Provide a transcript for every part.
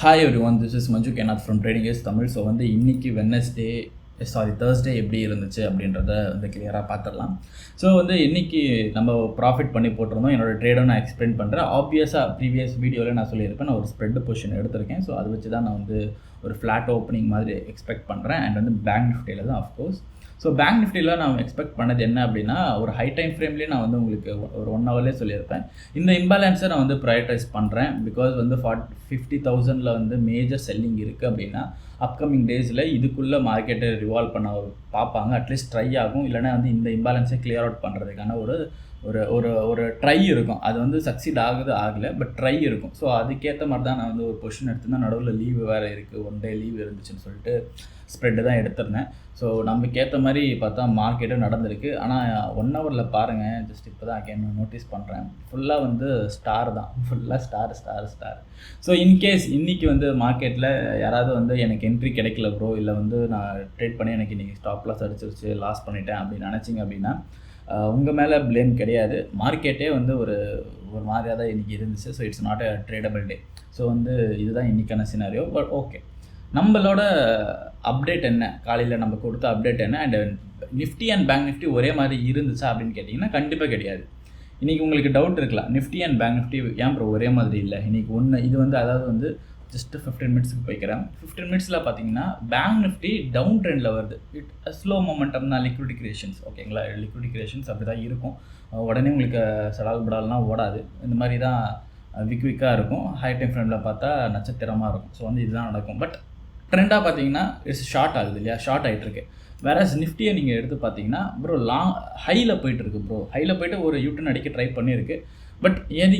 Hi everyone, this is Manjunath from trading is Tamil. So இன்னைக்கு Thursday எப்படி இருந்துச்சு அப்படின்றத கிளியராக பார்த்துடலாம். ஸோ இன்றைக்கி நம்ம ப்ராஃபிட் பண்ணி போட்டிருந்தோம். என்னோடய ட்ரேடை நான் எக்ஸ்பிளைன் பண்ணுறேன். ஆப்வியஸாக ப்ரீவியஸ் வீடியோவில் நான் சொல்லியிருப்பேன், நான் ஒரு ஸ்ப்ரெட் பொசிஷன் எடுத்திருக்கேன். ஸோ அதை வச்சு தான் நான் ஒரு ஃப்ளாட் ஓப்பனிங் மாதிரி எக்ஸ்பெக்ட் பண்ணுறேன். அண்ட் பேங்க் நிஃப்டியில் தான் ஆஃப்கோர்ஸ். ஸோ பேங்க் நிஃப்டியில் நான் எக்ஸ்பெக்ட் பண்ணது என்ன அப்படின்னா, ஒரு ஹை டைம் ஃப்ரேம்லேயே நான் உங்களுக்கு ஒரு 1 ஹவர்லேயே சொல்லியிருப்பேன். இந்த இம்பேலன்ஸை நான் ப்ரையாரிட்டைஸ் பண்ணுறேன். பிகாஸ் 50,000 மேஜர் செல்லிங் இருக்குது அப்படின்னா அப்கமிங் டேஸில் இதுக்குள்ளே மார்க்கெட்டை ரிவால்வ் பண்ண பார்ப்பாங்க. அட்லீஸ்ட் ட்ரை ஆகும். இல்லைனா இந்த இம்பேலன்ஸை கிளியர் அவுட் பண்ணுறதுக்கான ஒரு ஒரு ஒரு ஒரு ட்ரை இருக்கும். அது சக்சீட் ஆகலை, பட் ட்ரை இருக்கும். ஸோ அதுக்கேற்ற மாதிரி தான் நான் ஒரு பொசிஷன் எடுத்திருந்தேன். நடுவில் லீவு வேறு இருக்குது, 1 டே லீவ் இருந்துச்சுன்னு சொல்லிட்டு ஸ்ப்ரெட்டு தான் எடுத்திருந்தேன். ஸோ நமக்கு ஏற்ற மாதிரி பார்த்தா மார்க்கெட்டும் நடந்திருக்கு. ஆனால் 1 ஹவரில் பாருங்கள், ஜஸ்ட் இப்போ தான் அகேன் நோட்டீஸ் பண்ணுறேன், ஃபுல்லாக ஸ்டார் தான், ஃபுல்லாக ஸ்டார். ஸோ இன்கேஸ் இன்றைக்கி மார்க்கெட்டில் யாராவது எனக்கு என்ட்ரி கிடைக்கல ப்ரோ, இல்லை நான் ட்ரேட் பண்ணி எனக்கு இன்றைக்கி ஸ்டாப் லாஸ் அடிச்சிருச்சு, லாஸ் பண்ணிட்டேன் அப்படின்னு நினச்சிங்க அப்படின்னா உங்கள் மேலே ப்ளேம் கிடையாது. மார்க்கெட்டே ஒரு ஒரு மாதிரியாக தான் இன்றைக்கி இருந்துச்சு. So it's not a tradable day. So இதுதான் இன்றைக்கான சினாரியோ. பட் ஓகே, நம்மளோட அப்டேட் என்ன, காலையில் நம்ம கொடுத்த அப்டேட் என்ன, and Nifty and bank Nifty ஒரே மாதிரி இருந்துச்சா அப்படின்னு கேட்டிங்கன்னா கண்டிப்பாக கிடையாது. இன்றைக்கி உங்களுக்கு டவுட் இருக்கலாம், நிஃப்டி அண்ட் பேங்க் நிஃப்டி ஏன் ப்ரோ ஒரே மாதிரி இல்லை இன்றைக்கி இது அதாவது ஜஸ்ட்டு 15 மினிட்ஸுக்கு போய்க்கிறேன். 15 மினிட்ஸில் பார்த்தீங்கன்னா பேங்க் நிஃப்டி டவுன் ட்ரெண்டில் வருது. ஸ்லோ மொமெண்டம் தான், லிக்விடிட்டி கிரியேஷன்ஸ். ஓகேங்களா, லிக்விடிட்டி கிரியேஷன்ஸ் அப்படி தான் இருக்கும். உடனே உங்களுக்கு சடால் படால்லாம் ஓடாது. இந்த மாதிரி தான் விக்விக்காக இருக்கும். ஹை டைம் ஃப்ரேமில் பார்த்தா நட்சத்திரமாக இருக்கும். ஸோ இதுதான் நடக்கும். பட் ட்ரெண்டாக பார்த்தீங்கன்னா இட்ஸ் ஷார்ட் ஆகுது இல்லையா, ஷார்ட் ஆகிட்டுருக்கு. வேற நிஃப்டியை நீங்கள் எடுத்து பார்த்தீங்கன்னா ப்ரோ ஹையில் போயிட்டுருக்கு. ப்ரோ ஹையில் போய்ட்டு ஒரு யூட்டன் அடிக்க ட்ரை பண்ணியிருக்கு. பட் இது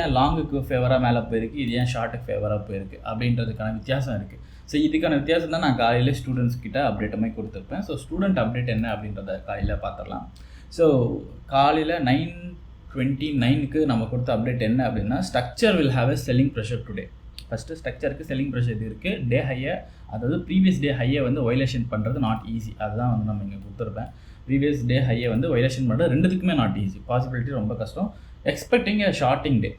ஏன் லாங்குக்கு ஃபேவராக மேலே போயிருக்கு, இது ஏன் ஷார்ட்டுக்கு ஃபேவராக போயிருக்கு அப்படின்றதுக்கான வித்தியாசம் இருக்குது. ஸோ இதுக்கான வித்தியாசம் தான் நான் காலையில் ஸ்டூடெண்ட்ஸ் கிட்ட அப்டேட்டுமே கொடுத்துருப்பேன். ஸோ ஸ்டூடெண்ட் அப்டேட் என்ன அப்படின்றத காலையில் பார்த்துடலாம். ஸோ காலையில் 9:29க்கு நம்ம கொடுத்த அப்டேட் என்ன அப்படின்னா, structure will have a selling pressure today. First ஸ்ட்ரக்சருக்கு செல்லிங் ப்ரெஷர் இது இருக்குது. டே ஹையை, அதாவது ப்ரீவியஸ் டே ஹையை வயலேஷன் பண்ணுறது நாட் ஈஸி. அதுதான் நம்ம இங்கே கொடுத்துருப்பேன். ப்ரீவியஸ் டே ஹையை வயலேஷன் பண்ணுறது ரெண்டுத்துக்குமே நாட் ஈஸி, பாசிபிலிட்டி ரொம்ப கஷ்டம். எக்ஸ்பெக்டிங் எ ஷார்ட்டிங் டே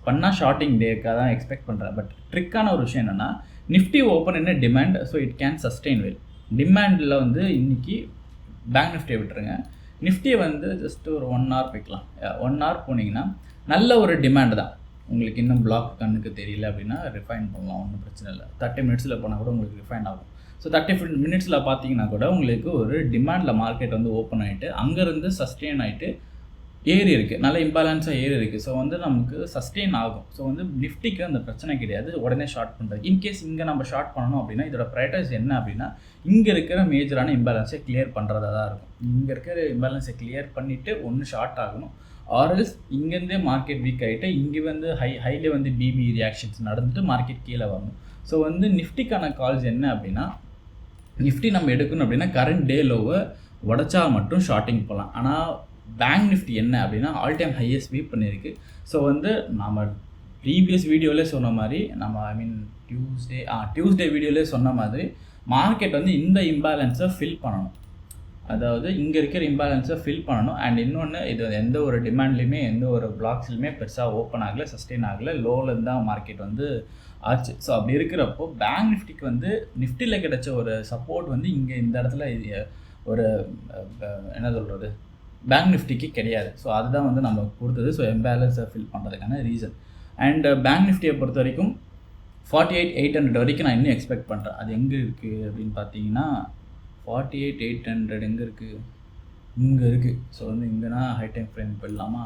பண்ணால் ஷார்ட்டிங் டேக்காக தான் எக்ஸ்பெக்ட் பண்ணுறேன். பட் ட்ரிக்கான ஒரு விஷயம் என்னென்னா, நிஃப்டி ஓப்பன் என்ன demand, so it can sustain well. டிமாண்டில் இன்றைக்கி பேங்க் நிஃப்டியை விட்டுருங்க, நிஃப்டியை ஜஸ்ட் ஒரு 1 ஹவர் போய்க்கலாம். 1 ஹவர் போனீங்கன்னா நல்ல ஒரு டிமாண்ட் தான். உங்களுக்கு இன்னும் பிளாக் கண்ணுக்கு தெரியல அப்படின்னா ரிஃபைன் பண்ணலாம், ஒன்றும் பிரச்சனை இல்லை. 30 மினிட்ஸில் போனால் கூட உங்களுக்கு ரிஃபைன் ஆகும். ஸோ 30 மினிட்ஸில் பார்த்தீங்கன்னா கூட உங்களுக்கு ஒரு டிமாண்டில் மார்க்கெட் ஓப்பன் ஆகிட்டு அங்கேருந்து சஸ்டெயின் ஆகிட்டு ஏறி இருக்குது, நல்ல இம்பேலன்ஸாக ஏறி இருக்குது. ஸோ நமக்கு சஸ்டெயின் ஆகும். ஸோ நிஃப்டிக்கு அந்த பிரச்சனை கிடையாது உடனே ஷார்ட் பண்ணுறது. இன்கேஸ் இங்கே நம்ம ஷார்ட் பண்ணணும் அப்படின்னா இதோட ப்ரையாரிட்டிஸ் என்ன அப்படின்னா, இங்கே இருக்கிற மேஜரான இம்பேலன்ஸை கிளியர் பண்ணுறதா தான் இருக்கும். இங்கே இருக்கிற இம்பேலன்ஸை கிளியர் பண்ணிவிட்டு ஒன்று ஷார்ட் ஆகணும், ஆர்எல்ஸ் இங்கேருந்தே மார்க்கெட் வீக் ஆகிட்டு இங்கே ஹைலே பிபி ரியாக்ஷன்ஸ் நடந்துட்டு மார்க்கெட் கீழே வரணும். ஸோ நிஃப்டிக்கான கால்ஸ் என்ன அப்படின்னா, நிஃப்டி நம்ம எடுக்கணும் அப்படின்னா கரண்ட் டே லோவை உடச்சா மட்டும் ஷார்ட்டிங் போகலாம். ஆனால் பேங்க் நிஃப்டி என்ன அப்படின்னா ஆல் டைம் ஹையஸ்ட் ஸ்வீப் பண்ணியிருக்கு. ஸோ நம்ம ப்ரீவியஸ் வீடியோவிலே சொன்ன மாதிரி, நம்ம டியூஸ்டே வீடியோவிலே சொன்ன மாதிரி மார்க்கெட் இந்த இம்பேலன்ஸை ஃபில் பண்ணணும். அதாவது இங்கே இருக்கிற இம்பேலன்ஸை ஃபில் பண்ணணும். அண்ட் இன்னொன்று, இது எந்த ஒரு டிமாண்ட்லேயுமே எந்த ஒரு பிளாக்ஸ்லையுமே பெருசாக ஓப்பன் ஆகலை, சஸ்டெயின் ஆகலை, லோவிலேருந்து தான் மார்க்கெட் ஆச்சு. ஸோ அப்படி இருக்கிறப்போ பேங்க் நிஃப்டிக்கு நிஃப்டியில் கிடைச்ச ஒரு சப்போர்ட் இங்கே இந்த இடத்துல ஒரு என்ன சொல்கிறது, பேங்க் நிஃப்டிக்கு கிடையாது. ஸோ அதுதான் நம்ம கொடுத்தது. ஸோ இம்பேலன்ஸை ஃபில் பண்ணுறதுக்கான ரீசன். அண்ட் பேங்க் நிஃப்டியை பொறுத்த வரைக்கும் 48,800 வரைக்கும் நான் இன்னும் எக்ஸ்பெக்ட் பண்ணுறேன். அது எங்கே இருக்குது அப்படின்னு பார்த்தீங்கன்னா 48,800 எங்கே இருக்குது, இங்கே இருக்குது. ஸோ இங்கேனா ஹை டைம் ஃப்ரேம் போயிடலாமா,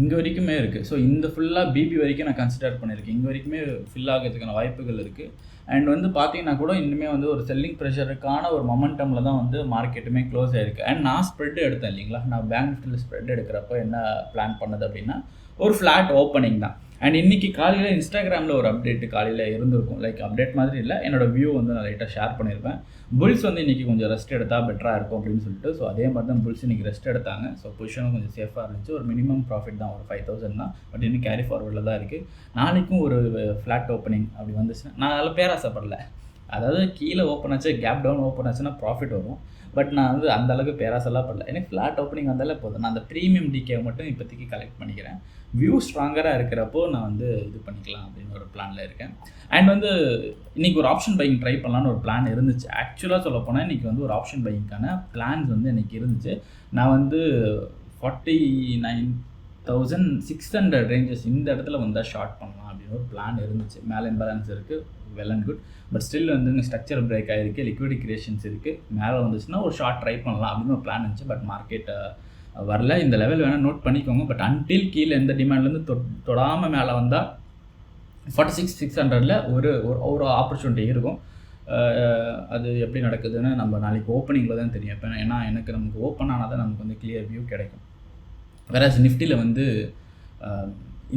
இங்கே வரைக்குமே இருக்குது. ஸோ இந்த ஃபுல்லாக பிபி வரைக்கும் நான் கன்சிடர் பண்ணியிருக்கேன். இங்கே வரைக்குமே ஃபில் ஆகிறதுக்கான வாய்ப்புகள் இருக்குது. அண்ட் பார்த்தீங்கன்னா கூட இன்னுமே ஒரு செல்லிங் ப்ரெஷருக்கான ஒரு மொமெண்டமில் தான் மார்க்கெட்டுமே க்ளோஸ் ஆகிருக்கு. அண்ட் நான் ஸ்ப்ரெட் எடுத்தேன் இல்லைங்களா, நான் பேங்க் நிஃப்டியில் ஸ்ப்ரெட் எடுக்கிறப்போ என்ன பிளான் பண்ணது அப்படின்னா ஒரு ஃப்ளாட் ஓப்பனிங் தான். அண்ட் இன்றைக்கி காலையில் இன்ஸ்டாகிராமில் ஒரு அப்டேட்டு காலையில் இருந்திருக்கும். லைக் அப்டேட் மாதிரி இல்லை, என்னோடய வியூ நான் லைட்டாக ஷேர் பண்ணியிருப்பேன். புல்ஸ் இன்றைக்கி கொஞ்சம் ரெஸ்ட் எடுத்தால் பெட்டராக இருக்கும் அப்படின்னு சொல்லிட்டு. ஸோ அதே மாதிரி தான் புல்ஸ் இன்றைக்கி ரெஸ்ட் எடுத்தாங்க. ஸோ பொசிஷனும் கொஞ்சம் சேஃபாக இருந்துச்சு. ஒரு மினிமம் ப்ராஃபிட் தான், ஒரு 5,000 தான். பட் இன்னும் கேரி ஃபார்வர்டில் தான் இருக்குது. நாளைக்கும் ஒரு ஃப்ளாட் ஓப்பனிங் அப்படி வந்துச்சுன்னா நான் அதில் பேராசைப்படலை. அதாவது கீழே ஓப்பன் ஆச்சு, கேப் டவுன் ஓப்பன் ஆச்சுன்னா ப்ராஃபிட் வரும். பட் நான் வந்து அந்த அளவுக்கு பேராசெல்லாம் பண்ணல. எனக்கு ஃப்ளாட் ஓப்பனிங் வந்தாலே போதும். நான் அந்த ப்ரீமியம் டிகே மட்டும் இப்போதைக்கு கலெக்ட் பண்ணிக்கிறேன். வியூ ஸ்ட்ராங்கராக இருக்கிறப்போ நான் வந்து இது பண்ணிக்கலாம் அப்படின்னு ஒரு பிளானில் இருக்கேன். அண்ட் வந்து இன்றைக்கி ஒரு ஆப்ஷன் பையிங் ட்ரை பண்ணலான்னு ஒரு பிளான் இருந்துச்சு. ஆக்சுவலாக சொல்லப்போனால் இன்றைக்கி வந்து ஒரு ஆப்ஷன் பையிங்க்கான பிளான்ஸ் வந்து இன்றைக்கி இருந்துச்சு. நான் வந்து 49,600 ரேஞ்சஸ் இந்த இடத்துல வந்தால் ஷார்ட் பண்ணலாம் அப்படின்னு ஒரு பிளான் இருந்துச்சு. மேலே இம்பேலன்ஸ் இருக்குது, well and good. But still வந்து ஸ்ட்ரக்சர் பிரேக் ஆகிருக்கு, லிக்விடி கிரியேஷன்ஸ் இருக்குது. மேலே வந்துச்சுன்னா ஒரு ஷார்ட் ட்ரை பண்ணலாம் அப்படின்னு ஒரு பிளான் இருந்துச்சு. பட் மார்க்கெட் வரல. இந்த லெவல் வேணால் நோட் பண்ணிக்கோங்க. பட் அன்டில் கீழே எந்த டிமாண்ட்லேருந்து தொடாமல் மேலே வந்தால் 46,600 ஒரு ஆப்பர்ச்சுனிட்டி இருக்கும். அது எப்படி நடக்குதுன்னு நம்ம நாளைக்கு ஓப்பனிங்கில் தான் தெரியும். இப்போ ஏன்னா நமக்கு ஓப்பன் ஆனால் தான் நமக்கு வந்து கிளியர் வியூ கிடைக்கும். வேறாஸ் நிஃப்டியில் வந்து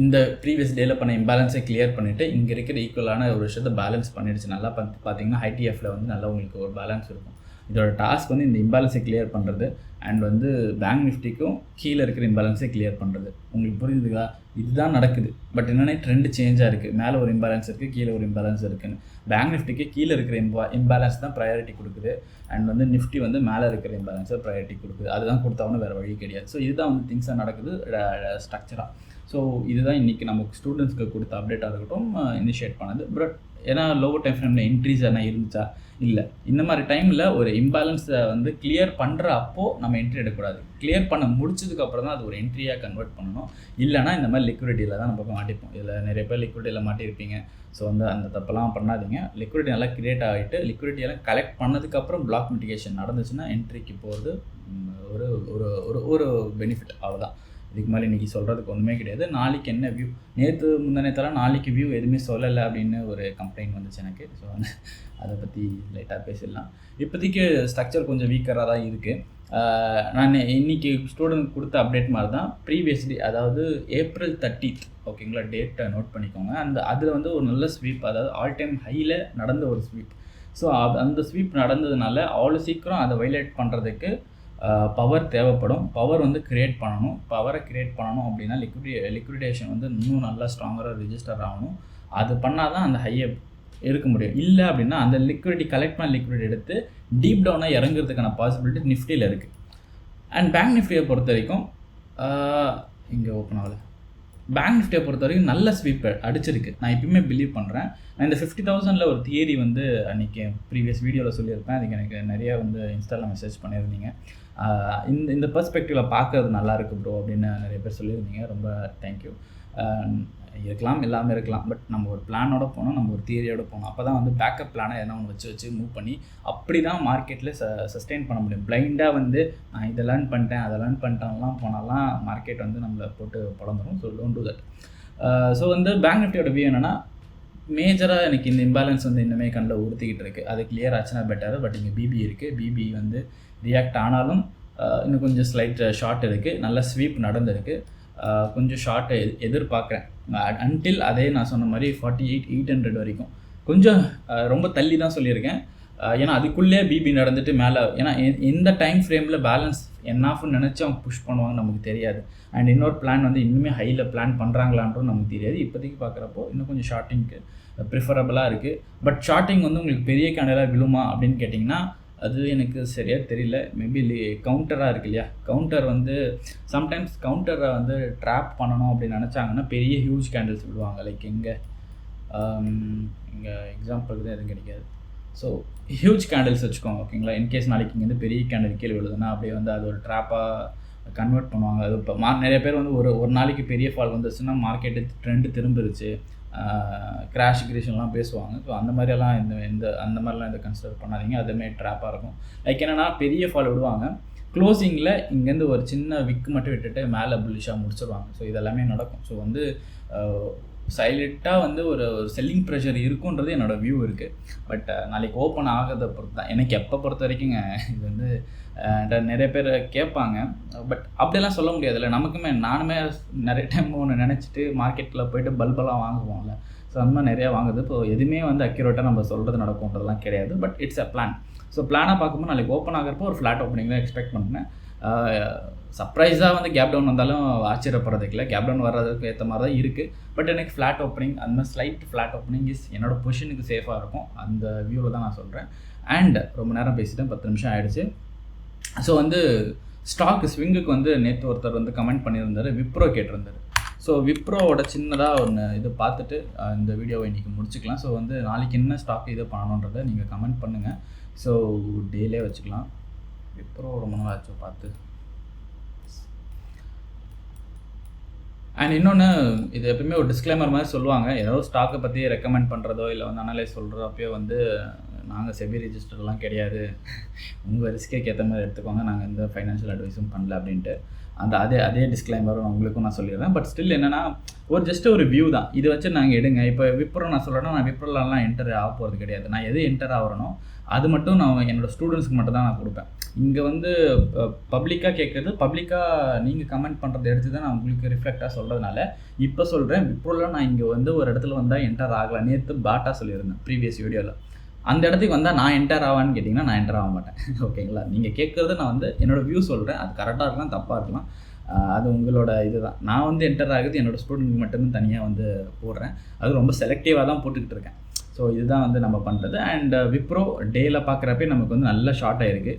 இந்த ப்ரீவியஸ் டேயில் பண்ண இம்பேலன்ஸை கிளியர் பண்ணிவிட்டு இங்கே இருக்கிற ஈக்குவலான ஒரு விஷயத்தை பேலன்ஸ் பண்ணிடுச்சு. நல்லா பார்த்தீங்கன்னா ஐடிஎஃப்பில் வந்து நல்லா உங்களுக்கு ஒரு பேலன்ஸ் இருக்கும். இதோட டாஸ்க் வந்து இந்த இம்பேலன்ஸை கிளியர் பண்ணுறது அண்ட் வந்து பேங்க் நிஃப்டிக்கும் கீழே இருக்கிற இம்பேலன்ஸை கிளியர் பண்ணுறது. உங்களுக்கு புரியுதுங்களா? இதுதான் நடக்குது. பட் என்னென்னா ட்ரெண்டு சேஞ்சாக இருக்குது. மேலே ஒரு இம்பேலன்ஸ் இருக்குது, கீழே ஒரு இம்பேலன்ஸ் இருக்குதுன்னு. பேங்க் நிஃப்டிக்கு கீழே இருக்கிற இம்பேலன்ஸ் தான் ப்ரையாரிட்டி கொடுக்குது. அண்ட் வந்து நிஃப்டி வந்து மேலே இருக்கிற இம்பேலன்ஸை ப்ரையாரிட்டி கொடுக்குது. அதுதான் கொடுத்தாலும் வேறு வழி கிடையாது. ஸோ இதுதான் வந்து திங்ஸாக நடக்குது ஸ்ட்ரக்சராக. ஸோ இதுதான் இன்றைக்கி நமக்கு ஸ்டூடெண்ட்ஸ்க்கு கொடுத்த அப்டேட்டாக இருக்கட்டும் இனிஷியேட் பண்ணது. பட் ஏன்னா லோவர் டைம் ஃப்ரேமில் என்ட்ரிஸ் என்ன இருந்துச்சா? இல்லை. இந்த மாதிரி டைமில் ஒரு இம்பேலன்ஸை வந்து கிளியர் பண்ணுற அப்போது நம்ம என்ட்ரி எடுக்கக்கூடாது. கிளியர் பண்ண முடிச்சதுக்கப்புறம் தான் அது ஒரு என்ட்ரியாக கன்வெர்ட் பண்ணணும். இல்லைனா இந்த மாதிரி லிக்விடிட்டியில் தான் நம்ம மாட்டிப்போம். இதில் நிறைய பேர் லிக்விடிட்டியில் மாட்டியிருப்பீங்க. ஸோ வந்து அந்த தப்பெல்லாம் பண்ணாதீங்க. லிக்விடிட்டி நல்லா கிரியேட் ஆகிட்டு லிக்விடிட்டியெல்லாம் கலெக்ட் பண்ணதுக்கப்புறம் பிளாக் மிட்டிகேஷன் நடந்துச்சுன்னா என்ட்ரிக்கு போகிறது ஒரு ஒரு ஒரு பெனிஃபிட். அவ்வளோதான். இதுக்கு மேலே இன்றைக்கி சொல்கிறதுக்கு ஒன்றுமே கிடையாது. நாளைக்கு என்ன வியூ, நேற்று முந்தினத்தெல்லாம் நாளைக்கு வியூ எதுவுமே சொல்லலை அப்படின்னு ஒரு கம்ப்ளைண்ட் வந்துச்சு எனக்கு. ஸோ வந்து அதை பற்றி லைட்டாக பேசிடலாம். இப்போதைக்கு ஸ்ட்ரக்சர் கொஞ்சம் வீக்கராக தான் இருக்குது. நான் இன்றைக்கி ஸ்டூடெண்ட் கொடுத்த அப்டேட் மாதிரி தான் ப்ரீவியஸ் டே, அதாவது April 30th, ஓகேங்களா, டேட்டை நோட் பண்ணிக்கோங்க. அதில் வந்து ஒரு நல்ல ஸ்வீப், அதாவது ஆல் டைம் ஹையில் நடந்த ஒரு ஸ்வீப். ஸோ அந்த ஸ்வீப் நடந்ததுனால அவ்வளோ சீக்கிரம் அதை வைலேட் பண்ணுறதுக்கு பவர் தேவைப்படும். பவர் வந்து க்ரியேட் பண்ணணும். பவரை க்ரியேட் பண்ணணும் அப்படின்னா லிக்விடேஷன் வந்து இன்னும் நல்லா ஸ்ட்ராங்கராக ரிஜிஸ்டர் ஆகணும். அது பண்ணால் தான் அந்த ஹையை எடுக்க முடியும். இல்லை அப்படின்னா அந்த லிக்விடிட்டி கலெக்ட் பண்ண லிக்விடிட்டி எடுத்து டீப் டவுனாக இறங்குறதுக்கான பாசிபிலிட்டி நிஃப்டியில் இருக்குது. அண்ட் பேங்க் நிஃப்டியை பொறுத்த வரைக்கும் இங்கே ஓப்பன் ஆகலை. பேங்க் நிஃப்டியை பொறுத்த வரைக்கும் நல்ல ஸ்வீப் அடிச்சிருக்கு. நான் எப்பயுமே பிலீவ் பண்ணுறேன். நான் இந்த 50,000 ஒரு தியரி வந்து அன்றைக்கி ப்ரீவியஸ் வீடியோவில் சொல்லியிருப்பேன். அதுக்கு எனக்கு நிறையா வந்து இன்ஸ்டாவில் மெசேஜ் பண்ணியிருந்தீங்க. இந்த பெர்ஸ்பெக்டிவில் பார்க்கறது நல்லாயிருக்கு ப்ரோ அப்படின்னு நிறைய பேர் சொல்லியிருந்தீங்க. ரொம்ப தேங்க்யூ. இருக்கலாம், இல்லாமல் இருக்கலாம். பட் நம்ம ஒரு பிளானோட போனோம், நம்ம ஒரு தியரியோட போனோம். அப்போ தான் வந்து பேக்கப் பிளானை எதனா ஒன்று வச்சு மூவ் பண்ணி அப்படி தான் மார்க்கெட்டில் சஸ்டெயின் பண்ண முடியும். பிளைண்டாக வந்து நான் இதை லேர்ன் பண்ணிட்டேன், அதை லேர்ன் பண்ணிட்டேன்லாம் போனாலாம் மார்க்கெட் வந்து நம்மளை போட்டு பழந்துடும். So don't do that. So வந்து பேங்க் நிஃப்டியோட வியூ என்னென்னா, மேஜராக எனக்கு இந்த இம்பேலன்ஸ் வந்து இன்னுமே கண்ணில் உறுத்திக்கிட்டு இருக்குது. அது கிளியர் ஆச்சுன்னா பெட்டர். பட் இங்கே பிபி இருக்குது. பிபி வந்து ரியாக்ட் ஆனாலும் இன்னும் கொஞ்சம் ஸ்லைட் ஷார்ட் இருக்குது. நல்ல ஸ்வீப் நடந்திருக்கு. கொஞ்சம் ஷார்ட்டை எதிர்பார்க்குறேன். அன்டில் அதே நான் சொன்ன மாதிரி 48,800 வரைக்கும் கொஞ்சம் ரொம்ப தள்ளி தான் சொல்லியிருக்கேன். ஏன்னா அதுக்குள்ளே பிபி நடந்துட்டு மேலே, ஏன்னா எந்த டைம் ஃப்ரேமில் பேலன்ஸ் என்னாஃப்னு நினச்சி அவங்க புஷ் பண்ணுவாங்கன்னு நமக்கு தெரியாது. அண்ட் இன்னொரு பிளான் வந்து இன்னுமே ஹையில் பிளான் பண்ணுறாங்களான்றது நமக்கு தெரியாது. இப்போதைக்கு பார்க்குறப்போ இன்னும் கொஞ்சம் ஷார்ட்டிங்க்கு ப்ரிஃபரபுளாக இருக்குது. பட் ஷார்ட்டிங் வந்து உங்களுக்கு பெரிய கேண்டலாக விழுமா அப்படின்னு கேட்டிங்கன்னா அது எனக்கு சரியாக தெரியல. மேபி கவுண்டராக இருக்குது இல்லையா, கவுண்டர் வந்து சம்டைம்ஸ் கவுண்டரை வந்து ட்ராப் பண்ணணும் அப்படின்னு நினச்சாங்கன்னா பெரிய ஹியூஜ் கேண்டில்ஸ் விடுவாங்க. லைக் இங்கே எக்ஸாம்பிளுக்கு தான் எதுவும் கிடைக்காது. ஸோ ஹியூஜ் கேண்டில்ஸ் வச்சுக்கோங்க, ஓகேங்களா. இன்கேஸ் நாளைக்கு இங்கேருந்து பெரிய கேண்டில் கீழே விழுதுன்னா அப்படியே வந்து அது ஒரு ட்ராப்பாக கன்வெர்ட் பண்ணுவாங்க. அது இப்போ நிறைய பேர் வந்து ஒரு நாளைக்கு பெரிய ஃபால் வந்துச்சுன்னா மார்க்கெட்டு ட்ரெண்டு திரும்பிருச்சு, கிராஷ் கிரேஷன்லாம் பேசுவாங்க. ஸோ அந்த மாதிரியெல்லாம் அந்த மாதிரிலாம் இதை கன்சிடர் பண்ணாதீங்க. அதுமாரி ட்ராப்பாக இருக்கும். லைக் என்னென்னா பெரிய ஃபால் விடுவாங்க, க்ளோசிங்கில் இங்கேருந்து ஒரு சின்ன விக்கு மட்டும் விட்டுட்டு மேலே புல்லிஷாக முடிச்சிடுவாங்க. ஸோ இதெல்லாமே நடக்கும். ஸோ வந்து சைலண்ட்டாக வந்து ஒரு செல்லிங் ப்ரெஷர் இருக்குன்றது என்னோடய வியூ இருக்குது. பட் நாளைக்கு ஓப்பன் ஆகிறத பொறுத்து தான். எனக்கு எப்போ பொறுத்த வரைக்குங்க இது வந்து நிறைய பேர் கேட்பாங்க. பட் அப்படியெல்லாம் சொல்ல முடியாதுல்ல. நானுமே நிறைய டைம் ஒன்று நினச்சிட்டு மார்க்கெட்டில் போய்ட்டு பல்பெல்லாம் வாங்குவோம்ல. ஸோ அந்த மாதிரி நிறையா வாங்குது. இப்போ எதுவுமே வந்து அக்யூரேட்டாக நம்ம சொல்கிறது நடக்கும்ன்றதுலாம் கிடையாது. But it's a plan. So பிளானாக பார்க்கும்போது நாளைக்கு ஓப்பன் ஆகிறப்போ ஒரு ஃப்ளாட் ஓப்பனிங் தான் எக்ஸ்பெக்ட் பண்ணுறேன். சர்ப்ரைஸாக வந்து கேப் டவுன் வந்தாலும் ஆச்சரியப்படுறதுக்கு இல்லை, கேப் டவுன் வர்றதுக்கு ஏற்ற மாதிரி தான் இருக்குது. பட் எனக்கு ஃப்ளாட் ஓப்பனிங், அந்த மாதிரி ஸ்லைட் ஃப்ளாட் ஓப்பனிங் இஸ் என்னோடய பொசிஷனுக்கு சேஃபாக இருக்கும். அந்த வியூவில் தான் நான் சொல்கிறேன். அண்ட் ரொம்ப நேரம் பேசிட்டேன், 10 நிமிஷம் ஆகிடுச்சு. ஸோ வந்து ஸ்டாக் ஸ்விங்குக்கு வந்து நேற்று ஒருத்தர் வந்து கமெண்ட் பண்ணியிருந்தார், விப்ரோ கேட்டிருந்தார். ஸோ விப்ரோவோட சின்னதாக ஒன்று இது பார்த்துட்டு இந்த வீடியோவை இன்றைக்கி முடிச்சுக்கலாம். ஸோ வந்து நாளைக்கு என்ன ஸ்டாக் இது பண்ணணுன்றதை நீங்கள் கமெண்ட் பண்ணுங்கள். ஸோ டேலே வச்சுக்கலாம். விப்ரோ ரொம்ப நாள் ஆச்சு பார்த்து. அண்ட் இன்னொன்று, இது எப்பவுமே ஒரு டிஸ்க்ளைமர் மாதிரி சொல்லுவாங்க, ஏதோ ஸ்டாக்கை பற்றி ரெக்கமெண்ட் பண்ணுறதோ இல்லை வந்து அனலைஸ் சொல்கிறப்போ வந்து நாங்கள் செபி ரிஜிஸ்டர்லாம் கிடையாது, உங்கள் ரிஸ்க்கேக்கு ஏற்ற மாதிரி எடுத்துக்கோங்க, நாங்கள் எந்த ஃபைனான்ஷியல் அட்வைஸும் பண்ணல அப்படின்ட்டு அதே டிஸ்க்ளைமரும் உங்களுக்கும் நான் சொல்லிடுறேன். பட் ஸ்டில் என்னென்னா ஜஸ்ட் ஒரு வியூ தான், இதை வச்சு நாங்கள் எடுங்க. இப்போ விப்ரோ நான் சொல்கிறேன்னா, நான் விப்ரோலாம் என்டர் ஆக போகிறது கிடையாது. நான் எது என்டர் ஆகிறனோ அது மட்டும் நான் என்னோடய ஸ்டூடெண்ட்ஸ்க்கு மட்டும் தான் நான் கொடுப்பேன். இங்கே வந்து பப்ளிக்காக கேட்குறது, பப்ளிக்காக நீங்கள் கமெண்ட் பண்ணுறதை எடுத்து தான் நான் உங்களுக்கு ரிஃப்ளெக்டாக சொல்கிறதுனால இப்போ சொல்கிறேன். விப்ரோவில் நான் இங்கே வந்து ஒரு இடத்துல வந்தால் என்டர் ஆகலாம். நேற்று பாட்டா சொல்லியிருந்தேன் ப்ரீவியஸ் வீடியோவில். அந்த இடத்துக்கு வந்தால் நான் என்டர் ஆவான்னு கேட்டிங்கன்னா நான் என்டர் ஆக மாட்டேன். ஓகேங்களா? நீங்கள் கேட்குறது நான் வந்து என்னோடய வியூ சொல்கிறேன். அது கரெக்டாக இருக்கலாம், தப்பாக இருக்கலாம், அது உங்களோட இது தான். நான் வந்து என்டர் ஆகுது என்னோடய ஸ்டூடெண்ட்க்கு மட்டும்தான் தனியாக வந்து போடுறேன். அது ரொம்ப செலக்டிவாக தான் போட்டுக்கிட்டு இருக்கேன். ஸோ இதுதான் வந்து நம்ம பண்ணுறது. அண்ட் விப்ரோ டேயில் பார்க்குறப்பே நமக்கு வந்து நல்ல ஷார்ட் ஆகிருக்கு.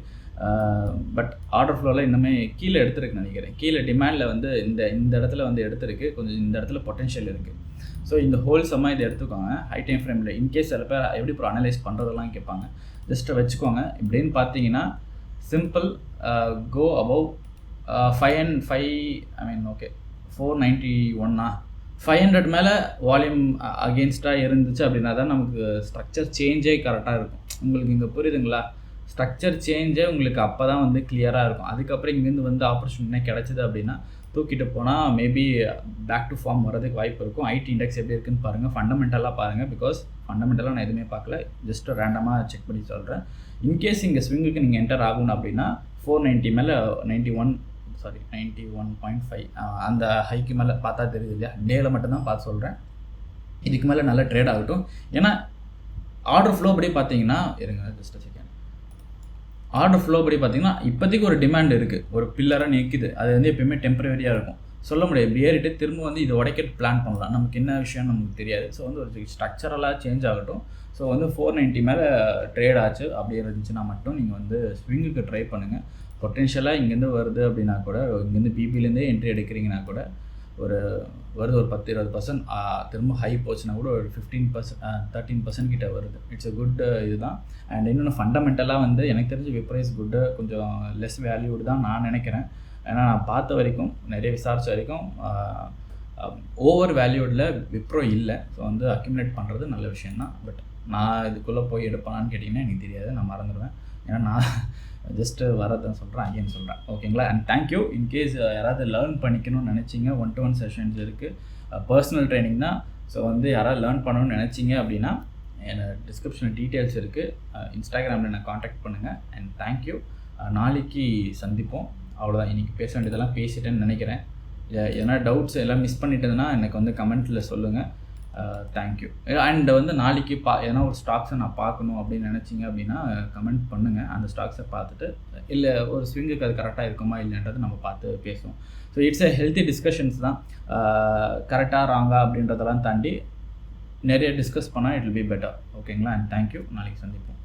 பட் ஆர்டர் ஃப்ளோவில் இன்னுமே கீழே எடுத்துருக்குன்னு நினைக்கிறேன். கீழே டிமாண்டில் வந்து இந்த இடத்துல வந்து எடுத்துருக்கு, கொஞ்சம் இந்த இடத்துல பொட்டென்ஷியல் இருக்குது. ஸோ இந்த ஹோல்சமாக இதை எடுத்துக்கோங்க. ஹை டைம் ஃப்ரேமில் இன்கேஸ் சில பேர் எப்படி இப்போ அனலைஸ் பண்ணுறதெல்லாம் கேட்பாங்க, ஜஸ்ட்டு வச்சுக்கோங்க. இப்படின்னு பார்த்தீங்கன்னா சிம்பிள் கோ அபவ் 491 500 மேலே வால்யூம் அகெயின்ஸ்டாக இருந்துச்சு அப்படின்னா தான் நமக்கு ஸ்ட்ரக்சர் சேஞ்சே கரெக்டாக இருக்கும். உங்களுக்கு இங்கே புரியுதுங்களா? ஸ்ட்ரக்சர் சேஞ்சே உங்களுக்கு அப்போ தான் வந்து கிளியராக இருக்கும். அதுக்கப்புறம் இங்கேருந்து வந்து ஆப்பர்ச்சுனிட்டி கிடச்சிது அப்படின்னா தூக்கிட்டு போனால் மேபி பேக் டு ஃபார்ம் வரதுக்கு வாய்ப்பு இருக்கும். ஐடி இண்டெக்ஸ் எப்படி இருக்குன்னு பாருங்கள், ஃபண்டமெண்டலாக பாருங்கள். பிகாஸ் ஃபண்டமெண்டலாக நான் எதுவுமே பார்க்கல, ஜஸ்ட் ரேண்டமாக செக் பண்ணி சொல்கிறேன். இன்கேஸ் இங்கே ஸ்விங்குக்கு நீங்கள் என்டர் ஆகணும் அப்படின்னா 490 மேலே 91.5 அந்த ஹைக்கு மேலே பார்த்தா தெரியுது இல்லையா? டேயில் மட்டும்தான் பார்த்து சொல்கிறேன். இதுக்கு மேலே நல்லா ட்ரேட் ஆகட்டும். ஏன்னா ஆர்டர் ஃப்ளோ படி பார்த்தீங்கன்னா, இருங்க ஜஸ்ட் செகண்ட், ஆர்டர் ஃப்ளோ படி பார்த்தீங்கன்னா இப்போதைக்கு ஒரு டிமாண்ட் இருக்குது, ஒரு பில்லராக நிற்குது. அது வந்து எப்பயுமே டெம்பரரியாக இருக்கும், சொல்ல முடியாது. இப்படி ஏறிட்டு திரும்ப வந்து இது உடைக்க பிளான் பண்ணலாம், நமக்கு என்ன விஷயம்னு நமக்கு தெரியாது. ஸோ வந்து ஒரு ஸ்ட்ரக்சரலாக சேஞ்ச் ஆகட்டும். ஸோ வந்து 490 மேலே ட்ரேட் ஆச்சு அப்படி இருந்துச்சுன்னா மட்டும் நீங்கள் வந்து ஸ்விங்குக்கு ட்ரை பண்ணுங்கள். பொட்டென்ஷியலாக இங்கேருந்து வருது அப்படின்னா கூட, இங்கேருந்து பிபிலேருந்தே என்ட்ரி எடுக்கிறீங்கன்னா கூட ஒரு 10-20% திரும்ப ஹை போச்சுன்னா கூட ஒரு 15% 13% கிட்ட வருது. இட்ஸ் அ குட் இதுதான். அண்ட் இன்னொன்று ஃபண்டமெண்டலாக வந்து எனக்கு தெரிஞ்சு விப்ரோ இஸ் குட்டு, கொஞ்சம் லெஸ் வேல்யூடு தான் நான் நினைக்கிறேன். ஏன்னா நான் பார்த்த வரைக்கும், நிறைய விசாரித்த வரைக்கும் ஓவர் வேல்யூடில் விப்ரோ இல்லை. ஸோ வந்து அக்யூமுலேட் பண்ணுறது நல்ல விஷயந்தான். பட் நான் இதுக்குள்ளே போய் எடுப்பானான்னு கேட்டிங்கன்னா எனக்கு தெரியாது, நான் மறந்துடுவேன். ஏன்னா நான் ஜஸ்ட்டு வரதான் சொல்கிறேன், அகைன் சொல்கிறேன். ஓகேங்களா? And thank you. இன்கேஸ் யாராவது லேர்ன் பண்ணிக்கணும்னு நினச்சிங்க, 1-to-1 செஷன்ஸ் இருக்குது, பர்சனல் ட்ரைனிங் தான். ஸோ வந்து யாராவது லேர்ன் பண்ணணும்னு நினச்சிங்க அப்படின்னா என்னோட டிஸ்கிரிப்ஷனில் டீட்டெயில்ஸ் இருக்குது, இன்ஸ்டாகிராமில் என்னை காண்டாக்ட் பண்ணுங்கள். And thank you. நாளைக்கு சந்திப்போம். அவ்வளோதான். இன்றைக்கி பேச வேண்டியதெல்லாம் பேசிட்டேன்னு நினைக்கிறேன். எதனா டவுட்ஸ் எல்லாம் மிஸ் பண்ணிட்டதுன்னா எனக்கு வந்து கமெண்ட்டில் சொல்லுங்கள். தேங்க்யூ. அண்ட் வந்து நாளைக்கு ஏன்னா ஒரு ஸ்டாக்ஸை நான் பார்க்கணும் அப்படின்னு நினச்சிங்க அப்படின்னா கமெண்ட் பண்ணுங்கள். அந்த ஸ்டாக்ஸை பார்த்துட்டு இல்லை ஒரு ஸ்விங்குக்கு அது கரெக்டாக இருக்குமா இல்லைன்றது நம்ம பார்த்து பேசுவோம். So it's a healthy discussions தான். கரெக்டாக ராங்கா அப்படின்றதெல்லாம் தாண்டி நிறைய டிஸ்கஸ் பண்ணால் இட் வில் பி பெட்டர். ஓகேங்களா? And thank you. நாளைக்கு சந்திப்போம்.